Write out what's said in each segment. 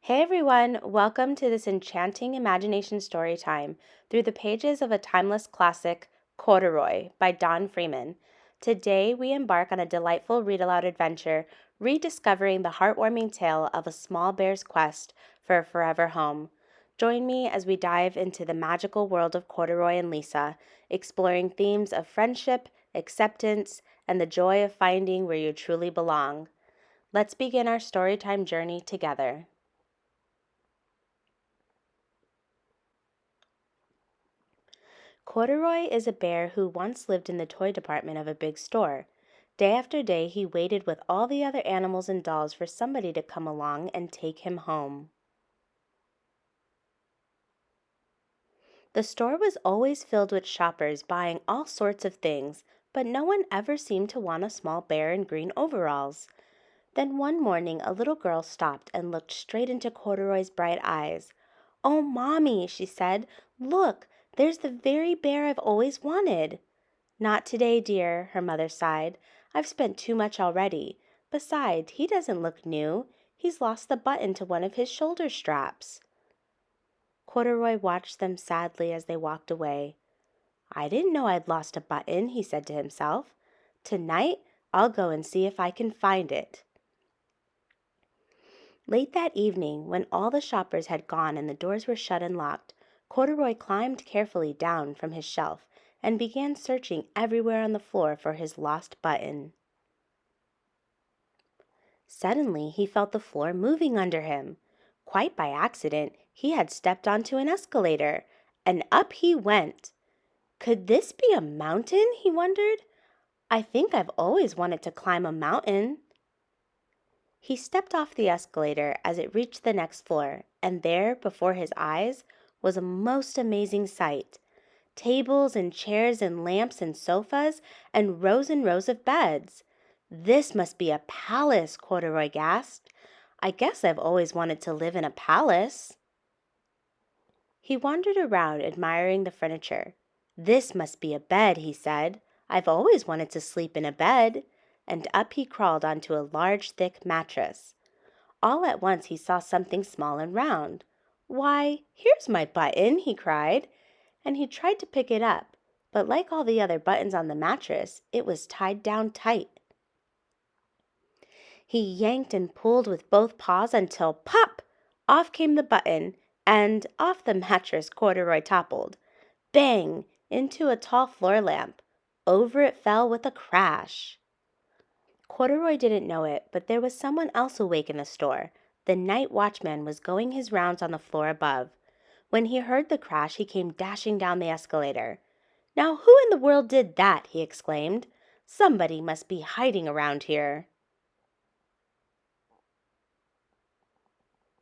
Hey everyone, welcome to this enchanting imagination story time through the pages of a timeless classic, Corduroy, by Don Freeman. Today we embark on a delightful read-aloud adventure, rediscovering the heartwarming tale of a small bear's quest for a forever home. Join me as we dive into the magical world of Corduroy and Lisa, exploring themes of friendship, acceptance, and the joy of finding where you truly belong. Let's begin our storytime journey together. Corduroy is a bear who once lived in the toy department of a big store. Day after day, he waited with all the other animals and dolls for somebody to come along and take him home. The store was always filled with shoppers buying all sorts of things, but no one ever seemed to want a small bear in green overalls. Then one morning a little girl stopped and looked straight into Corduroy's bright eyes. "Oh, Mommy," she said, "look, there's the very bear I've always wanted." "Not today, dear," her mother sighed. "I've spent too much already. Besides, he doesn't look new. He's lost the button to one of his shoulder straps." Corduroy watched them sadly as they walked away. "I didn't know I'd lost a button," he said to himself. "Tonight, I'll go and see if I can find it." Late that evening, when all the shoppers had gone and the doors were shut and locked, Corduroy climbed carefully down from his shelf and began searching everywhere on the floor for his lost button. Suddenly, he felt the floor moving under him. Quite by accident, he had stepped onto an escalator, and up he went. Could this be a mountain? He wondered. "I think I've always wanted to climb a mountain." He stepped off the escalator as it reached the next floor, and there, before his eyes, was a most amazing sight. Tables and chairs and lamps and sofas and rows of beds. "This must be a palace," Corduroy gasped. "I guess I've always wanted to live in a palace." He wandered around admiring the furniture. "This must be a bed," he said. "I've always wanted to sleep in a bed." And up he crawled onto a large, thick mattress. All at once he saw something small and round. "Why, here's my button," he cried, and he tried to pick it up, but like all the other buttons on the mattress, it was tied down tight. He yanked and pulled with both paws until pop! Off came the button, and off the mattress Corduroy toppled. Bang! Into a tall floor lamp. Over it fell with a crash. Corduroy didn't know it, but there was someone else awake in the store. The night watchman was going his rounds on the floor above. When he heard the crash, he came dashing down the escalator. "Now who in the world did that?" he exclaimed. "Somebody must be hiding around here."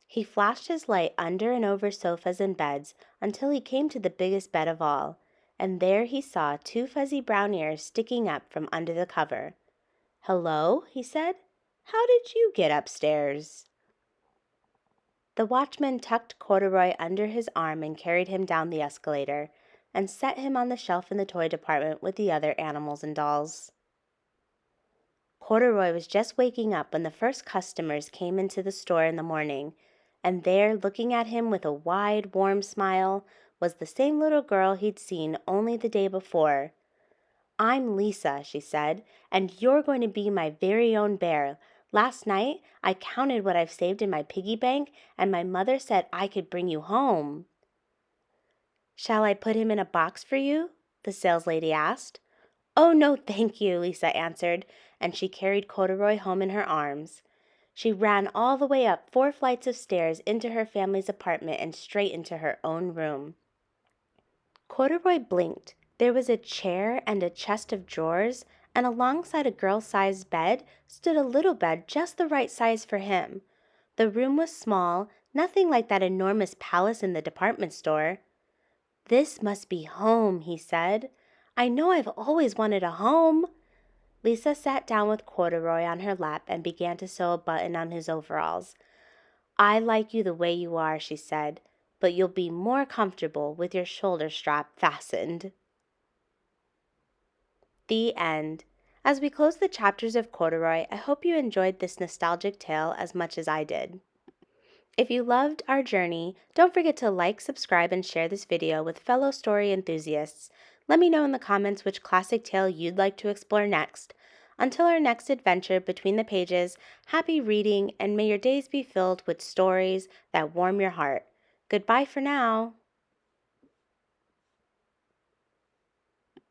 He flashed his light under and over sofas and beds until he came to the biggest bed of all, and there he saw two fuzzy brown ears sticking up from under the cover. "Hello," he said. "How did you get upstairs?" The watchman tucked Corduroy under his arm and carried him down the escalator, and set him on the shelf in the toy department with the other animals and dolls. Corduroy was just waking up when the first customers came into the store in the morning, and there, looking at him with a wide, warm smile, was the same little girl he'd seen only the day before. "I'm Lisa," she said, "and you're going to be my very own bear. Last night, I counted what I've saved in my piggy bank, and my mother said I could bring you home." "Shall I put him in a box for you?" the saleslady asked. "Oh, no, thank you," Lisa answered, and she carried Corduroy home in her arms. She ran all the way up 4 flights of stairs into her family's apartment and straight into her own room. Corduroy blinked. There was a chair and a chest of drawers, and alongside a girl-sized bed stood a little bed just the right size for him. The room was small, nothing like that enormous palace in the department store. "This must be home," he said. "I know I've always wanted a home." Lisa sat down with Corduroy on her lap and began to sew a button on his overalls. "I like you the way you are," she said, "but you'll be more comfortable with your shoulder strap fastened." The end. As we close the chapters of Corduroy, I hope you enjoyed this nostalgic tale as much as I did. If you loved our journey, don't forget to like, subscribe, and share this video with fellow story enthusiasts. Let me know in the comments which classic tale you'd like to explore next. Until our next adventure between the pages, happy reading and may your days be filled with stories that warm your heart. Goodbye for now.